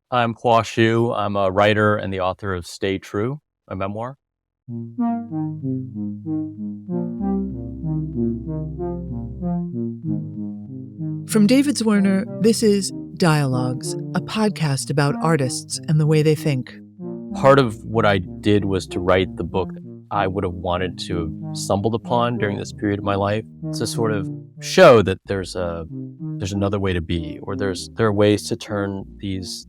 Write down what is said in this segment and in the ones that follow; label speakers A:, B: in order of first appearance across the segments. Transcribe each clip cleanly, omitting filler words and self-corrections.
A: I'm Hua Hsu. I'm a writer and the author of Stay True, a memoir.
B: From David Zwirner, this is Dialogues, a podcast about artists and the way they think.
A: Part of what I did was to write the book that I would have wanted to have stumbled upon during this period of my life to sort of show that there's another way to be, or there are ways to turn these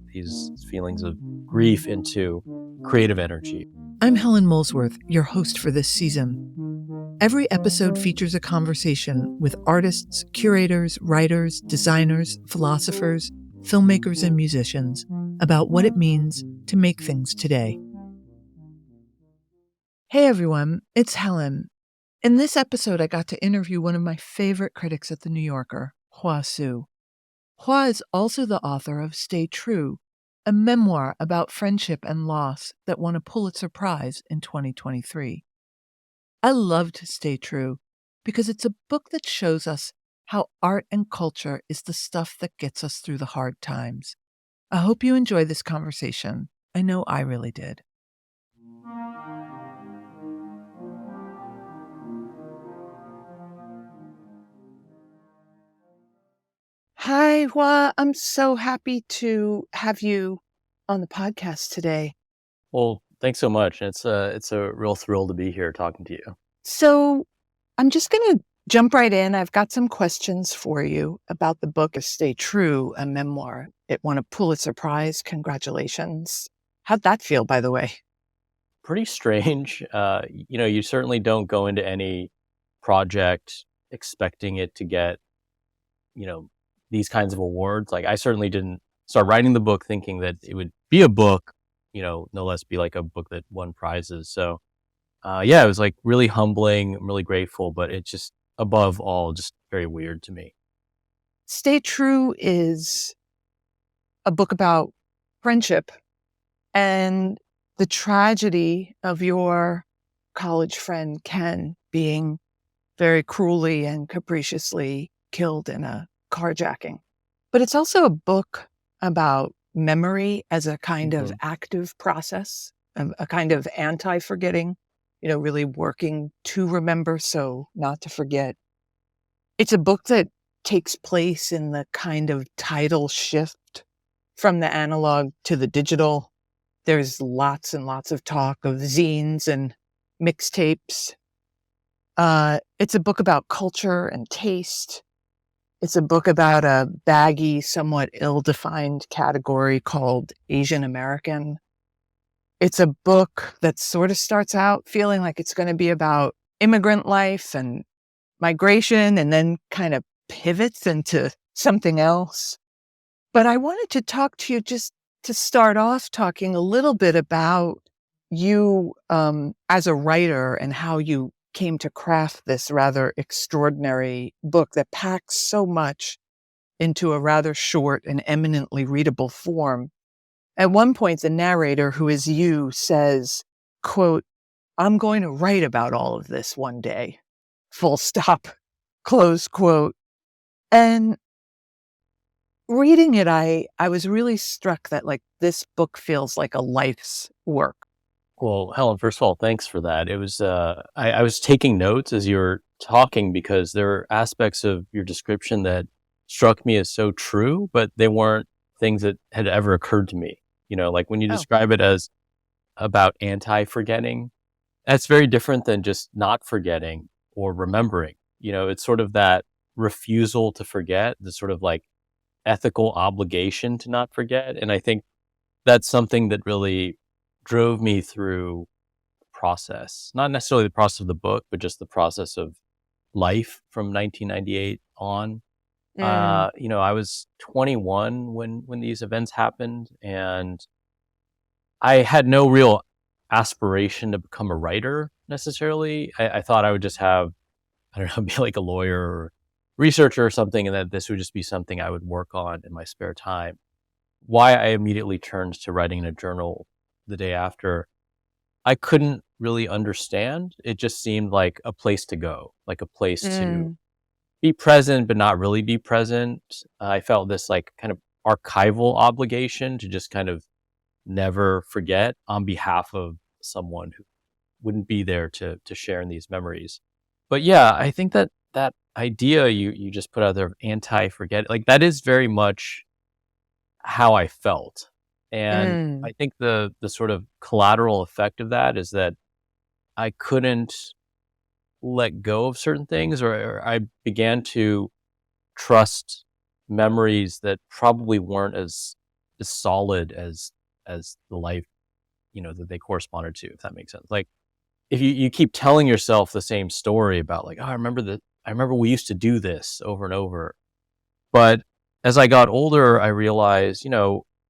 A: feelings of grief into creative energy.
B: I'm Helen Molesworth, your host for this season. Every episode features a conversation with artists, curators, writers, designers, philosophers, filmmakers, and musicians about what it means to make things today. Hey everyone, it's Helen. In this episode, I got to interview one of my favorite critics at The New Yorker, Hua Hsu. Hua is also the author of Stay True, a memoir about friendship and loss that won a Pulitzer Prize in 2023. I loved Stay True because it's a book that shows us how art and culture is the stuff that gets us through the hard times. I hope you enjoy this conversation. I know I really did. Hi, Hua. I'm so happy to have you on the podcast today.
A: Well, thanks so much. It's a real thrill to be here talking to you.
B: So I'm just going to jump right in. I've got some questions for you about the book Stay True, a memoir. It won a Pulitzer Prize. Congratulations. How'd that feel, by the way?
A: Pretty strange. You certainly don't go into any project expecting it to get, these kinds of awards. Like, I certainly didn't start writing the book thinking that it would be a book, no less be like a book that won prizes. So, it was like really humbling. I'm really grateful, but it's just above all, just very weird to me.
B: Stay True is a book about friendship and the tragedy of your college friend, Ken, being very cruelly and capriciously killed in a carjacking. But it's also a book about memory as a kind of active process, a kind of anti-forgetting, really working to remember, so not to forget. It's a book that takes place in the kind of tidal shift from the analog to the digital. There's lots and lots of talk of zines and mixtapes. It's a book about culture and taste. It's a book about a baggy, somewhat ill-defined category called Asian American. It's a book that sort of starts out feeling like it's going to be about immigrant life and migration and then kind of pivots into something else. But I wanted to talk to you just to start off talking a little bit about you as a writer and how you came to craft this rather extraordinary book that packs so much into a rather short and eminently readable form. At one point, the narrator, who is you, says, quote, "I'm going to write about all of this one day," full stop, close quote. And reading it, I was really struck that this book feels like a life's work.
A: Well, Helen, first of all, thanks for that. It was I was taking notes as you were talking because there were aspects of your description that struck me as so true, but they weren't things that had ever occurred to me. Like when you describe it as about anti-forgetting, that's very different than just not forgetting or remembering. It's sort of that refusal to forget, the sort of like ethical obligation to not forget. And I think that's something that really drove me through the process, not necessarily the process of the book, but just the process of life from 1998 on. I was 21 when these events happened, and I had no real aspiration to become a writer necessarily. I thought I would just have, I don't know, be like a lawyer or researcher or something, and that this would just be something I would work on in my spare time. Why I immediately turned to writing in a journal the day after, I couldn't really understand. It just seemed like a place to go, like a place to be present, but not really be present. I felt this like kind of archival obligation to just kind of never forget on behalf of someone who wouldn't be there to share in these memories. But yeah, I think that that idea you just put out there of anti-forget, like that is very much how I felt. And
B: Mm,
A: I think the sort of collateral effect of that is that I couldn't let go of certain things, or I began to trust memories that probably weren't as solid as the life, that they corresponded to, if that makes sense. Like if you keep telling yourself the same story about like, oh, I remember we used to do this over and over. But as I got older, I realized,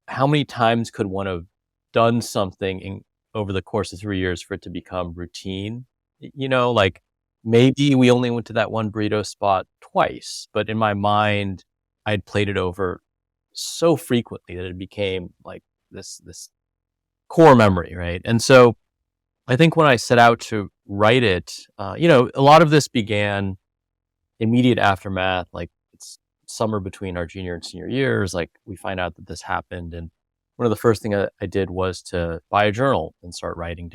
A: how many times could one have done something over the course of 3 years for it to become routine? Like maybe we only went to that one burrito spot twice, but in my mind, I'd played it over so frequently that it became like this core memory, right? And so I think when I set out to write it, a lot of this began immediate aftermath, like it's summer between our junior and senior years. Like we find out that this happened, and one of the first thing I did was to buy a journal and start writing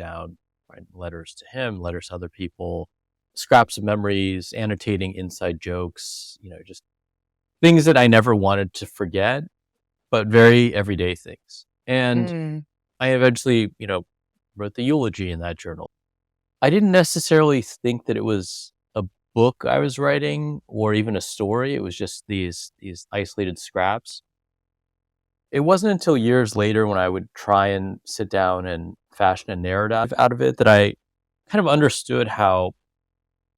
A: letters to him, letters to other people, scraps of memories, annotating inside jokes, just things that I never wanted to forget, but very everyday things. And
B: mm.
A: I eventually, wrote the eulogy in that journal. I didn't necessarily think that it was a book I was writing or even a story. It was just these isolated scraps. It wasn't until years later when I would try and sit down and fashion a narrative out of it that I kind of understood how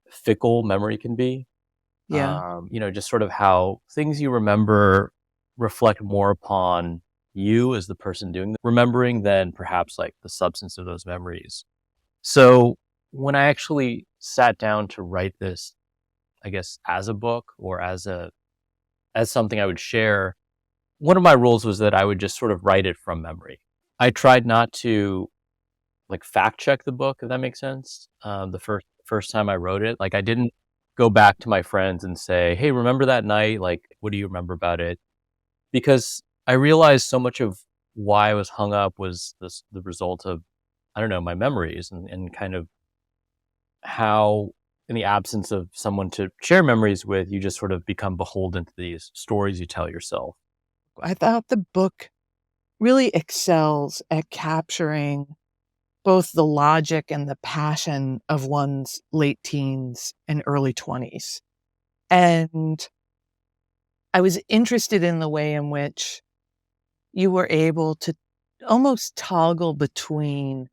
A: fickle memory can be.
B: Yeah.
A: Just sort of how things you remember reflect more upon you as the person doing the remembering than perhaps like the substance of those memories. So when I actually sat down to write this, I guess as a book or as something I would share, one of my rules was that I would just sort of write it from memory. I tried not to like fact check the book, if that makes sense. The first time I wrote it, like I didn't go back to my friends and say, "Hey, remember that night? Like, what do you remember about it?" Because I realized so much of why I was hung up was the result of, I don't know, my memories and kind of how, in the absence of someone to share memories with, you just sort of become beholden to these stories you tell yourself.
B: I thought the book really excels at capturing both the logic and the passion of one's late teens and early 20s. And I was interested in the way in which you were able to almost toggle between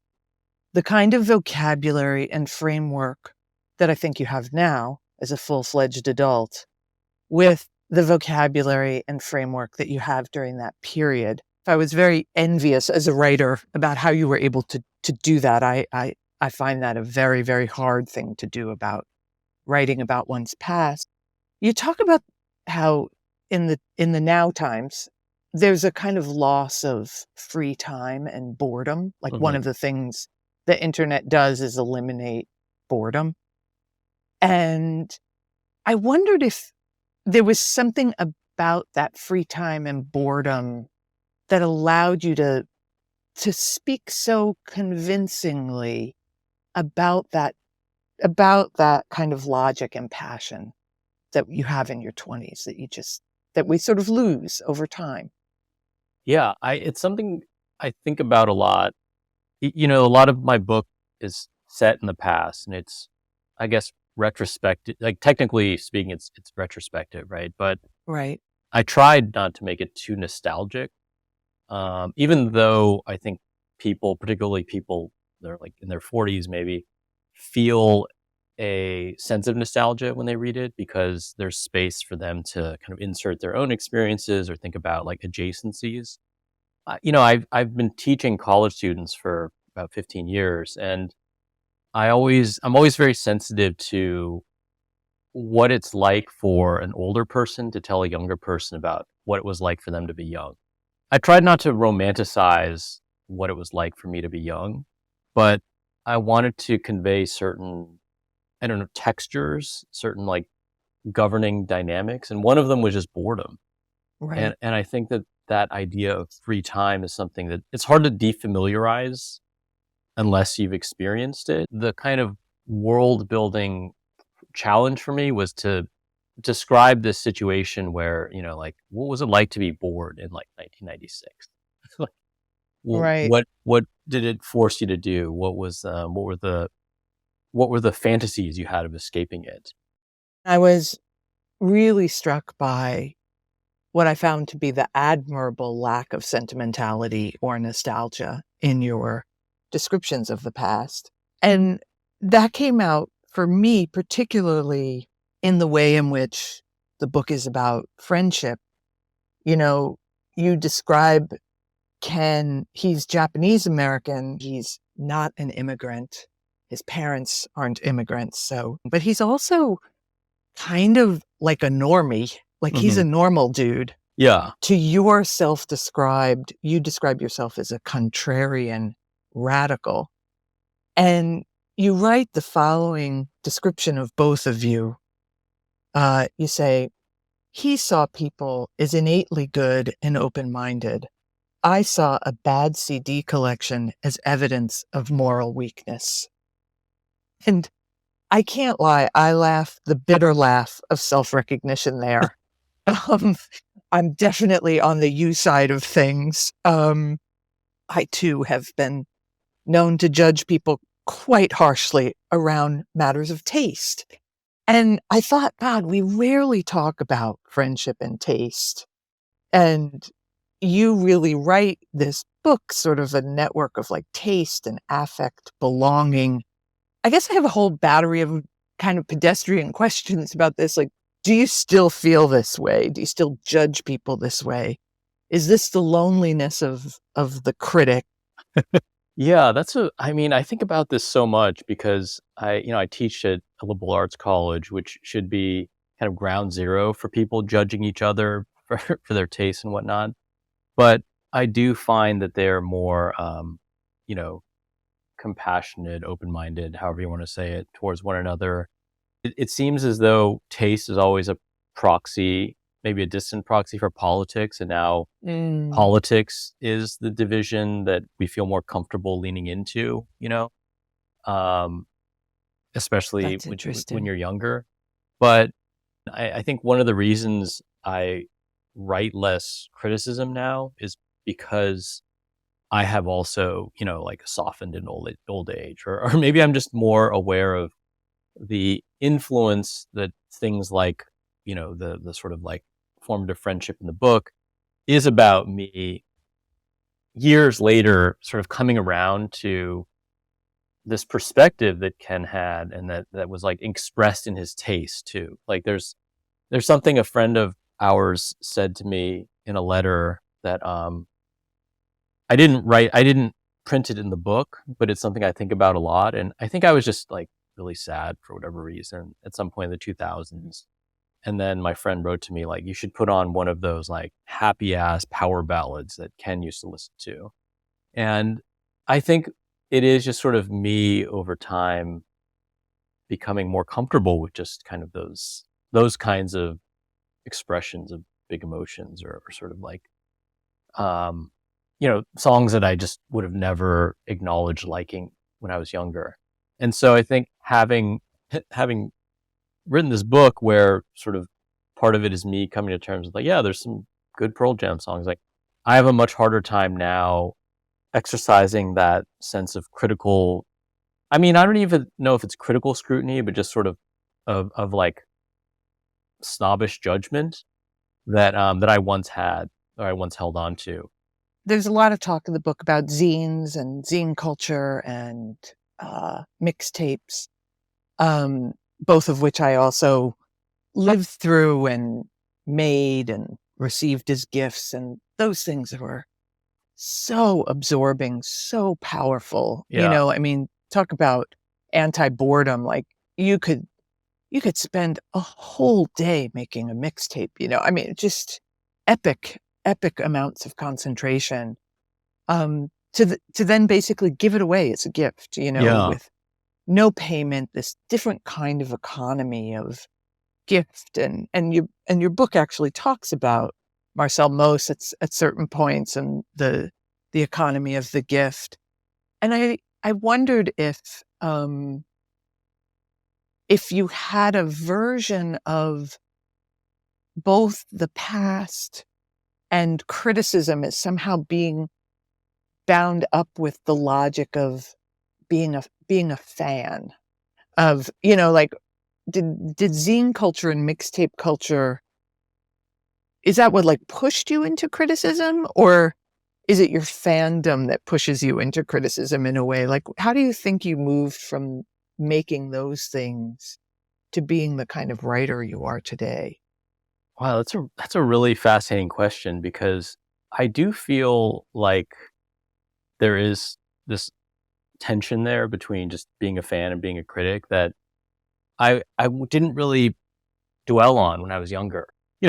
B: the kind of vocabulary and framework that I think you have now as a full-fledged adult with the vocabulary and framework that you have during that period. I was very envious as a writer about how you were able to do that. I find that a very, very hard thing to do about writing about one's past. You talk about how in the now times, there's a kind of loss of free time and boredom. Like one
A: Mhm.
B: of the things the internet does is eliminate boredom. And I wondered if there was something about that free time and boredom that allowed you to speak so convincingly about that kind of logic and passion that you have in your 20s that we sort of lose over time.
A: Yeah, I it's something I think about a lot. A lot of my book is set in the past, and it's, I guess, retrospective. Like technically speaking, it's retrospective, right? But
B: Right.
A: I tried not to make it too nostalgic. Even though I think people, particularly people that are like in their 40s, maybe feel a sense of nostalgia when they read it because there's space for them to kind of insert their own experiences or think about like adjacencies. I've been teaching college students for about 15 years, and I'm always very sensitive to what it's like for an older person to tell a younger person about what it was like for them to be young. I tried not to romanticize what it was like for me to be young, but I wanted to convey certain, I don't know, textures, like governing dynamics, and one of them was just boredom.
B: Right.
A: And I think that that idea of free time is something that it's hard to defamiliarize unless you've experienced it. The kind of world building challenge for me was to describe this situation where, like, what was it like to be bored in like 1996? Like,
B: Right.
A: what did it force you to do? What were the fantasies you had of escaping it?
B: I was really struck by what I found to be the admirable lack of sentimentality or nostalgia in your descriptions of the past. And that came out for me, particularly in the way in which the book is about friendship. You know, you describe Ken, he's Japanese American, he's not an immigrant. His parents aren't immigrants, but he's also kind of like a normie, like he's
A: Hmm.
B: a normal dude.
A: Yeah.
B: To your self-described, you describe yourself as a contrarian radical. And you write the following description of both of you. You say, he saw people as innately good and open-minded. I saw a bad CD collection as evidence of moral weakness. And I can't lie, I laugh the bitter laugh of self-recognition there. Um, I'm definitely on the you side of things. I too have been known to judge people quite harshly around matters of taste. And I thought, God, we rarely talk about friendship and taste. And you really write this book, sort of a network of like taste and affect, belonging. I guess I have a whole battery of kind of pedestrian questions about this. Like, do you still feel this way? Do you still judge people this way? Is this the loneliness of the critic?
A: Yeah, I mean, I think about this so much because I teach at a liberal arts college, which should be kind of ground zero for people judging each other for their tastes and whatnot. But I do find that they're more, you know, compassionate, open-minded, however you want to say it, towards one another. It seems as though taste is always a proxy, maybe a distant proxy for politics, and now
B: Mm,
A: politics is the division that we feel more comfortable leaning into, um, especially
B: that's
A: when
B: interesting.
A: you're younger. But I think one of the reasons I write less criticism now is because I have also, like softened in old age, or maybe I'm just more aware of the influence that things like, the sort of like formative friendship in the book is about me years later, sort of coming around to this perspective that Ken had and that was like expressed in his taste too. Like there's something a friend of ours said to me in a letter that I didn't print it in the book, but it's something I think about a lot. And I think I was just like really sad for whatever reason at some point in the 2000s. And then my friend wrote to me like, you should put on one of those like happy ass power ballads that Ken used to listen to. And I think it is just sort of me over time becoming more comfortable with just kind of those kinds of expressions of big emotions, or sort of like um songs that I just would have never acknowledged liking when I was younger. And so I think having written this book where sort of part of it is me coming to terms with like, yeah, there's some good Pearl Jam songs. Like I have a much harder time now exercising that sense of critical. I mean, I don't even know if it's critical scrutiny, but just sort of like snobbish judgment that I once had, or I once held on to.
B: There's a lot of talk in the book about zines and zine culture and mixtapes, both of which I also lived through and made and received as gifts. And those things were so absorbing, so powerful.
A: Yeah.
B: I mean, talk about anti-boredom. Like you could you could spend a whole day making a mixtape, I mean, just epic, epic amounts of concentration. To then basically give it away as a gift,
A: Yeah.
B: with no payment, this different kind of economy of gift. And your book actually talks about Marcel Mauss at certain points, and the economy of the gift. And I wondered if you had a version of both the past and criticism as somehow being bound up with the logic of being a fan of, like, did zine culture and mixtape culture, is that what, like, pushed you into criticism, or is it your fandom that pushes you into criticism in a way? Like, how do you think you moved from making those things to being the kind of writer you are today?
A: Wow, that's a really fascinating question because I do feel like there is this tension there between just being a fan and being a critic that didn't really dwell on when I was younger.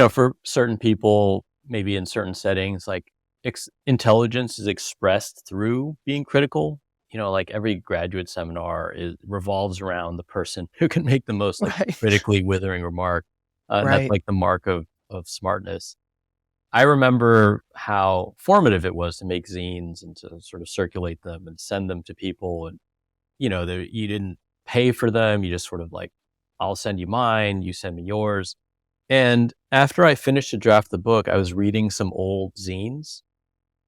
A: For certain people, maybe in certain settings, like intelligence is expressed through being critical. Like every graduate seminar revolves around the person who can make the most like
B: Right.
A: critically withering remark, and that's
B: Right.
A: like the mark of smartness. I remember how formative it was to make zines and to sort of circulate them and send them to people, and you didn't pay for them. You just sort of like, I'll send you mine, you send me yours. And after I finished to draft the book, I was reading some old zines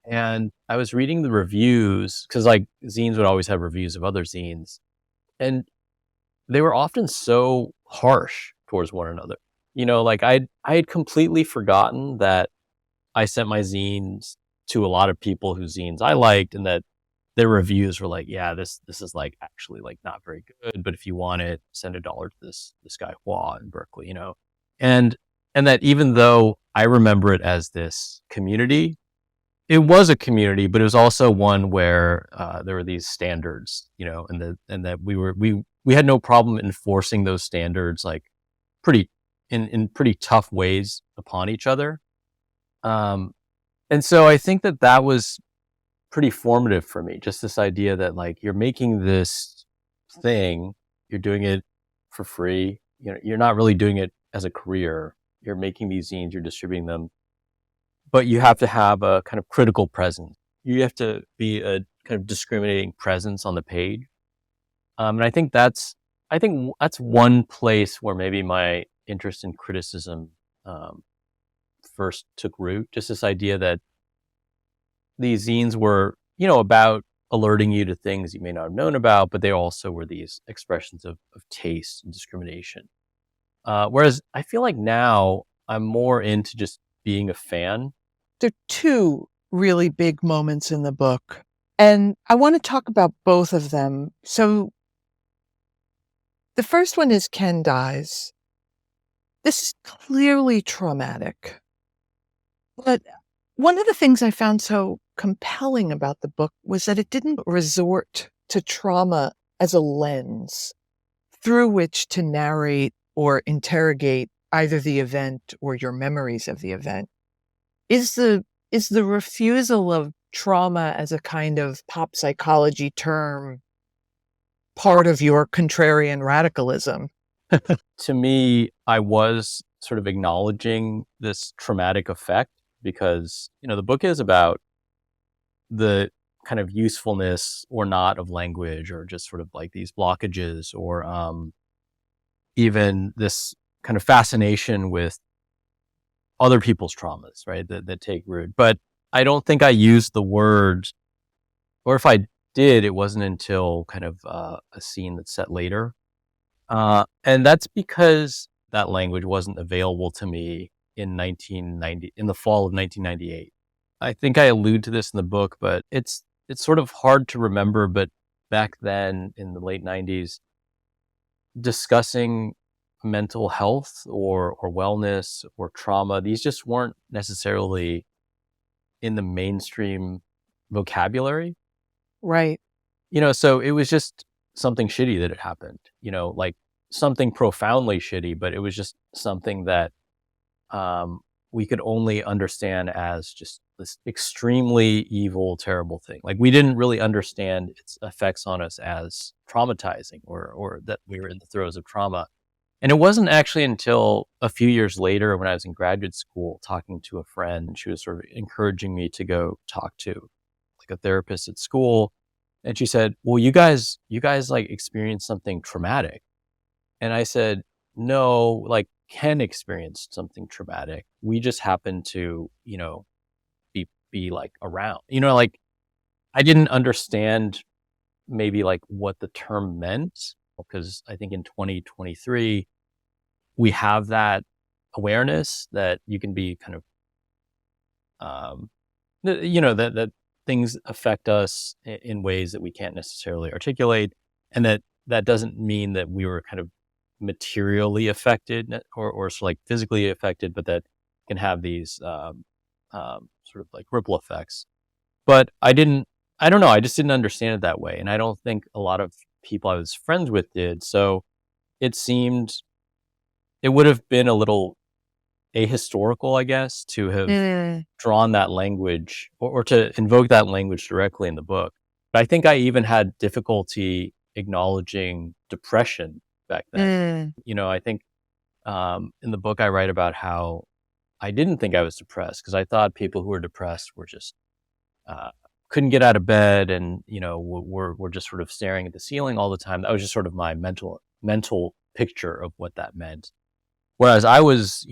A: and I was reading the reviews because like zines would always have reviews of other zines. And they were often so harsh towards one another. Like I had completely forgotten that I sent my zines to a lot of people whose zines I liked, and that their reviews were like, yeah, this is like actually like not very good, but if you want it, send $1 to this guy Hua in Berkeley. And and that even though I remember it as this community, it was a community, but it was also one where there were these standards, and that we had no problem enforcing those standards like pretty in pretty tough ways upon each other. Um, and so I think that was pretty formative for me. Just this idea that like you're making this thing, you're doing it for free. You're not really doing it as a career. You're making these zines, you're distributing them, but you have to have a kind of critical presence. You have to be a kind of discriminating presence on the page. And I think that's one place where maybe my interest in criticism um, first took root. Just this idea that these zines were, about alerting you to things you may not have known about, but they also were these expressions of taste and discrimination. Whereas I feel like now I'm more into just being a fan.
B: There are two really big moments in the book, and I want to talk about both of them. So the first one is Ken dies. This is clearly traumatic. But one of the things I found so compelling about the book was that it didn't resort to trauma as a lens through which to narrate or interrogate either the event or your memories of the event. Is the refusal of trauma as a kind of pop psychology term part of your contrarian radicalism?
A: To me, I was sort of acknowledging this traumatic effect because, the book is about the kind of usefulness or not of language, or just sort of like these blockages, or even this kind of fascination with other people's traumas, right? That take root. But I don't think I used the word, or if I did, it wasn't until kind of a scene that's set later. And that's because that language wasn't available to me in 1990, in the fall of 1998. I think I allude to this in the book, but it's sort of hard to remember. But back then in the late 90s, discussing mental health or wellness or trauma, these just weren't necessarily in the mainstream vocabulary.
B: Right.
A: So it was just something shitty that had happened, like something profoundly shitty, but it was just something that um, we could only understand as just this extremely evil, terrible thing. Like we didn't really understand its effects on us as traumatizing, or that we were in the throes of trauma. And it wasn't actually until a few years later when I was in graduate school talking to a friend, and she was sort of encouraging me to go talk to like a therapist at school. And she said, "Well, you guys like experienced something traumatic." And I said, "No, like Ken experienced something traumatic. We just happen to, be like around." Like I didn't understand maybe like what the term meant because I think in 2023 we have that awareness that you can be kind of um that things affect us in ways that we can't necessarily articulate, and that doesn't mean that we were kind of materially affected or sort of like physically affected, but that can have these sort of like ripple effects. But I don't know, I just didn't understand it that way, and I don't think a lot of people I was friends with did. So it seemed it would have been a little ahistorical, I guess, to have
B: Mm,
A: drawn that language or to invoke that language directly in the book. But I think I even had difficulty acknowledging depression back then.
B: mm,
A: I think in the book I write about how I didn't think I was depressed because I thought people who were depressed were just uh, couldn't get out of bed and were just sort of staring at the ceiling all the time. That was just sort of my mental picture of what that meant. Whereas I was,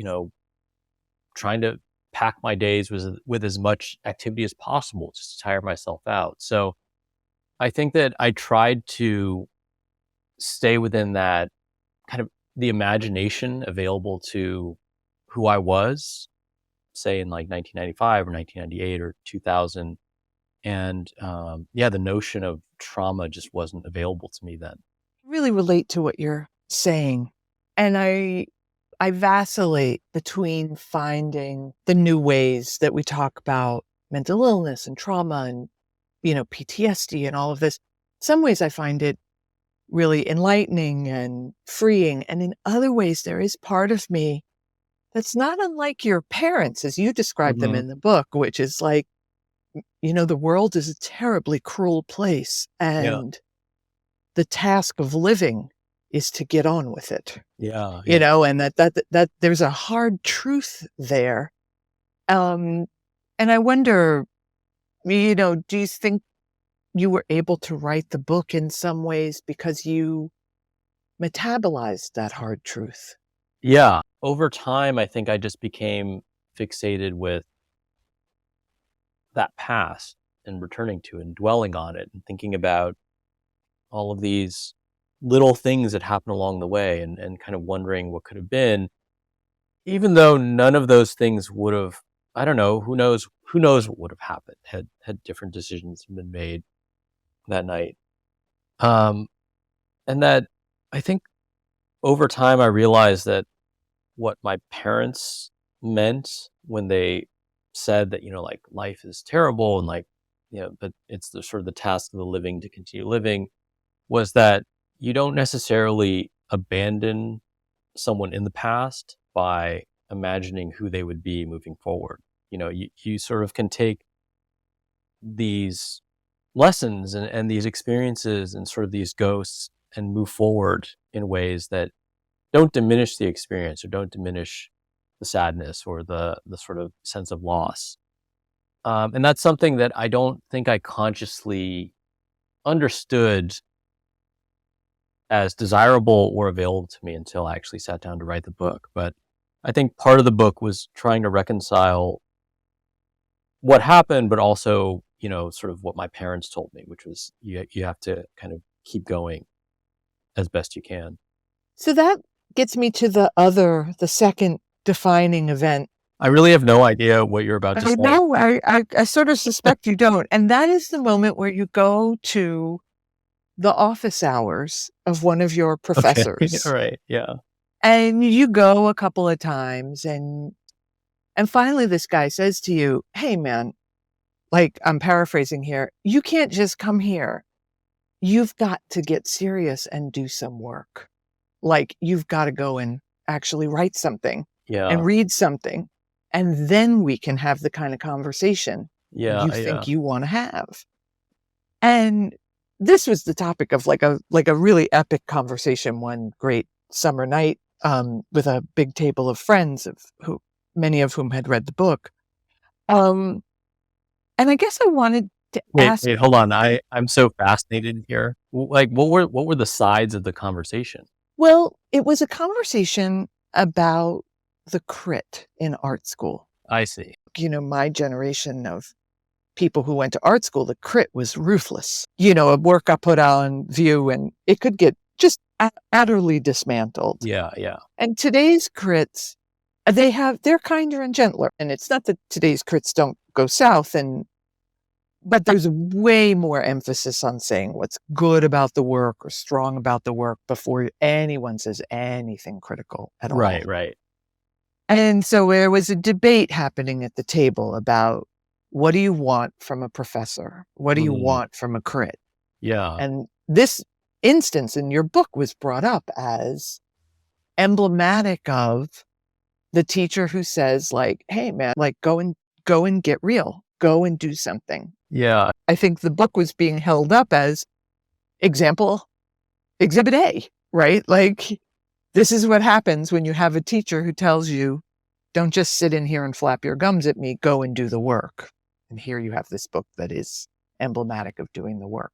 A: trying to pack my days with as much activity as possible just to tire myself out. So I think that I tried to stay within that kind of the imagination available to who I was, say in like 1995 or 1998 or 2000. And yeah, the notion of trauma just wasn't available to me then.
B: really relate to what you're saying. And I vacillate between finding the new ways that we talk about mental illness and trauma and, PTSD and all of this. Some ways I find it really enlightening and freeing. And in other ways, there is part of me that's not unlike your parents, as you describe them
A: Hmm.
B: in the book, which is like, the world is a terribly cruel place.
A: Yeah,
B: And the task of living is to get on with it,
A: yeah, yeah.
B: and that there's a hard truth there. Um, and I wonder, do you think you were able to write the book in some ways because you metabolized that hard truth?
A: Yeah. Over time, I think I just became fixated with that past and returning to it and dwelling on it and thinking about all of these little things that happened along the way and kind of wondering what could have been, even though none of those things would have, I don't know, who knows what would have happened had different decisions been made that night. Um, and that I think over time I realized that what my parents meant when they said that, like life is terrible and like, but it's the sort of the task of the living to continue living was that you don't necessarily abandon someone in the past by imagining who they would be moving forward. You sort of can take these lessons and these experiences and sort of these ghosts and move forward in ways that don't diminish the experience or don't diminish the sadness or the sort of sense of loss. And that's something that I don't think I consciously understood as desirable or available to me until I actually sat down to write the book. But I think part of the book was trying to reconcile what happened, but also, sort of what my parents told me, which was you have to kind of keep going as best you can.
B: So that gets me to the second defining event.
A: I really have no idea what you're about to
B: I
A: say.
B: know, I sort of suspect you don't. And that is the moment where you go to the office hours of one of your
A: Okay. All
B: professors.
A: right. Yeah.
B: And you go a couple of times and finally this guy says to you, "Hey man," like I'm paraphrasing here, "you can't just come here. You've got to get serious and do some work. Like you've got to go and actually write something and
A: Yeah.
B: read something. And then we can have the kind of conversation
A: Yeah.
B: you
A: Yeah.
B: think you want to have." And this was the topic of like a really epic conversation one great summer night. with a big table of friends many of whom had read the book. And I guess I wanted to ask.
A: Wait, hold on. I'm so fascinated here. Like, what were the sides of the conversation?
B: Well, it was a conversation about the crit in art school.
A: I see.
B: My generation of people who went to art school, the crit was ruthless. A work got put on view and it could get just utterly dismantled.
A: Yeah, yeah.
B: And today's crits, they're kinder and gentler. And it's not that today's crits don't go south, but there's way more emphasis on saying what's good about the work or strong about the work before anyone says anything critical at all.
A: Right, right.
B: And so there was a debate happening at the table about, what do you want from a professor? What do you want from a crit?
A: Yeah.
B: And this instance in your book was brought up as emblematic of the teacher who says, like, hey man, like go and get real, go and do something.
A: Yeah.
B: I think the book was being held up as exhibit A, right? Like, this is what happens when you have a teacher who tells you, don't just sit in here and flap your gums at me, go and do the work. And here you have this book that is emblematic of doing the work.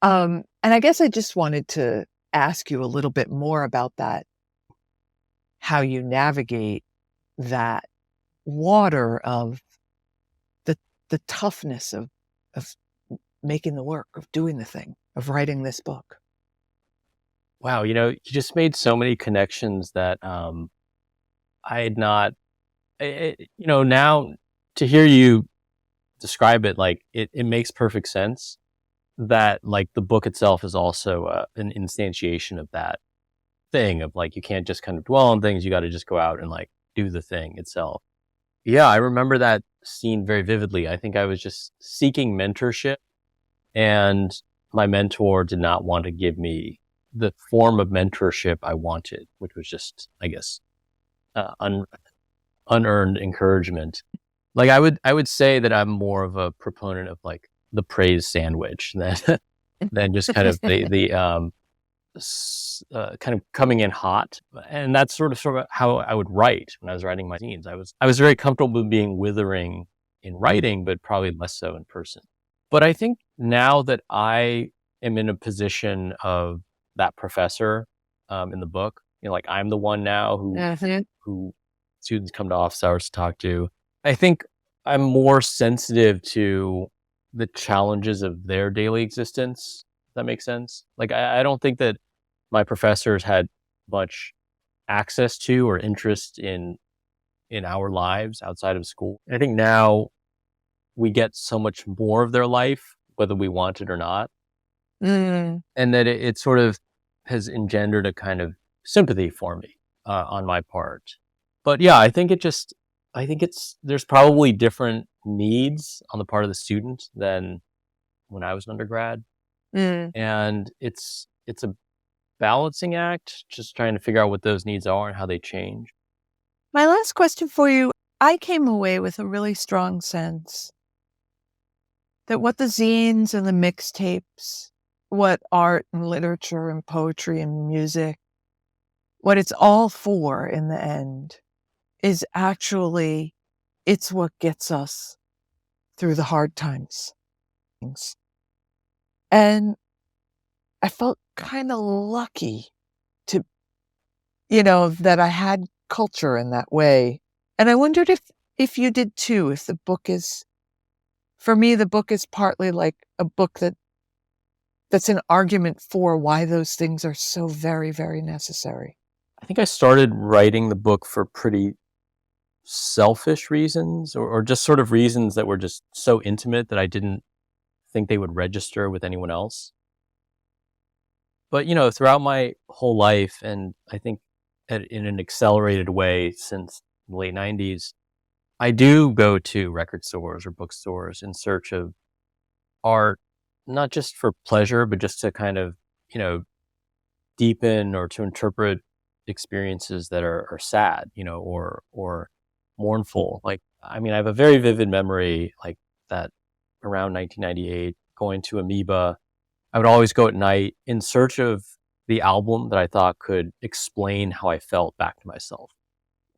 B: And I guess I just wanted to ask you a little bit more about that, how you navigate that water of the toughness of making the work, of doing the thing, of writing this book.
A: Wow, you just made so many connections that I had not. Now to hear you describe it, like it makes perfect sense that like the book itself is also an instantiation of that thing of like you can't just kind of dwell on things, you got to just go out and like do the thing itself. Yeah, I remember that scene very vividly. I think I was just seeking mentorship, and my mentor did not want to give me the form of mentorship I wanted, which was just, I guess, unearned encouragement. Like I would say that I'm more of a proponent of like the praise sandwich than just kind of the kind of coming in hot. And that's sort of how I would write when I was writing my scenes. I was very comfortable being withering in writing, but probably less so in person. But I think now that I am in a position of that professor in the book, like I'm the one now who students come to office hours to talk to. I think I'm more sensitive to the challenges of their daily existence. Does that make sense? Like, I don't think that my professors had much access to or interest in our lives outside of school. I think now we get so much more of their life, whether we want it or not. And that it sort of has engendered a kind of sympathy for me on my part. But yeah, I think there's probably different needs on the part of the student than when I was an undergrad. And it's a balancing act, just trying to figure out what those needs are and how they change.
B: My last question for you, I came away with a really strong sense that what the zines and the mixtapes, what art and literature and poetry and music, what it's all for in the end is actually, it's what gets us through the hard times. And I felt kind of lucky to, that I had culture in that way. And I wondered if you did too, if the book is, for me, the book is partly like a book that's an argument for why those things are so very, very necessary.
A: I think I started writing the book for pretty selfish reasons or just sort of reasons that were just so intimate that I didn't think they would register with anyone else. But, throughout my whole life, and I think in an accelerated way since the late 90s, I do go to record stores or bookstores in search of art, not just for pleasure, but just to kind of, deepen or to interpret experiences that are sad, or mournful. Like, I mean, I have a very vivid memory like that around 1998, going to Amoeba. I would always go at night in search of the album that I thought could explain how I felt back to myself.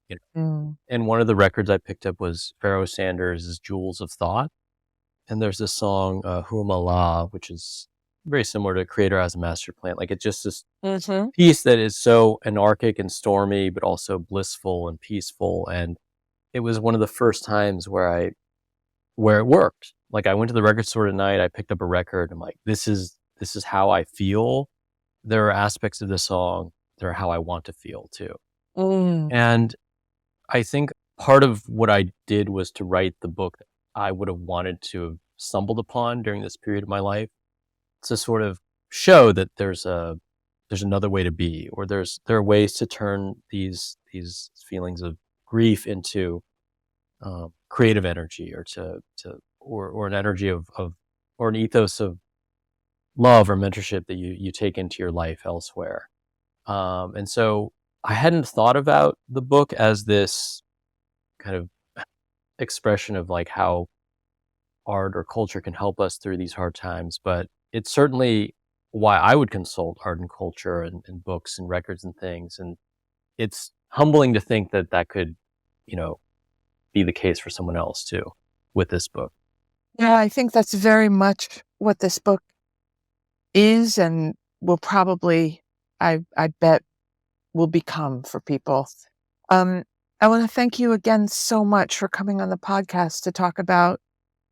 A: You know?
B: Mm.
A: And one of the records I picked up was Pharoah Sanders' Jewels of Thought. And there's this song, Huma, which is very similar to Creator as a Master Plan. Like, it's just this
B: Mm-hmm.
A: piece that is so anarchic and stormy, but also blissful and peaceful. And it was one of the first times where it worked. Like, I went to the record store tonight, I picked up a record, I'm like, this is how I feel. There are aspects of the song that are how I want to feel too.
B: Mm.
A: And I think part of what I did was to write the book that I would have wanted to have stumbled upon during this period of my life, to sort of show that there's another way to be, or there are ways to turn these feelings of grief into creative energy, or an energy of or an ethos of love or mentorship that you take into your life elsewhere. And so I hadn't thought about the book as this kind of expression of like how art or culture can help us through these hard times, but it's certainly why I would consult art and culture and books and records and things. And it's humbling to think that that could, you know, be the case for someone else too with this book.
B: Yeah, I think that's very much what this book is and will probably, I bet, will become for people. I want to thank you again so much for coming on the podcast to talk about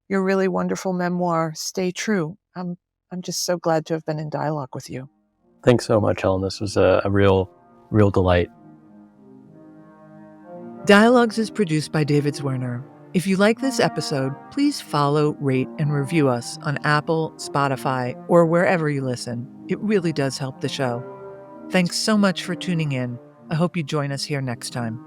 B: your really wonderful memoir, Stay True. I'm just so glad to have been in dialogue with you.
A: Thanks so much, Helen. This was a real delight.
B: Dialogues is produced by David Zwerner. If you like this episode, please follow, rate, and review us on Apple, Spotify, or wherever you listen. It really does help the show. Thanks so much for tuning in. I hope you join us here next time.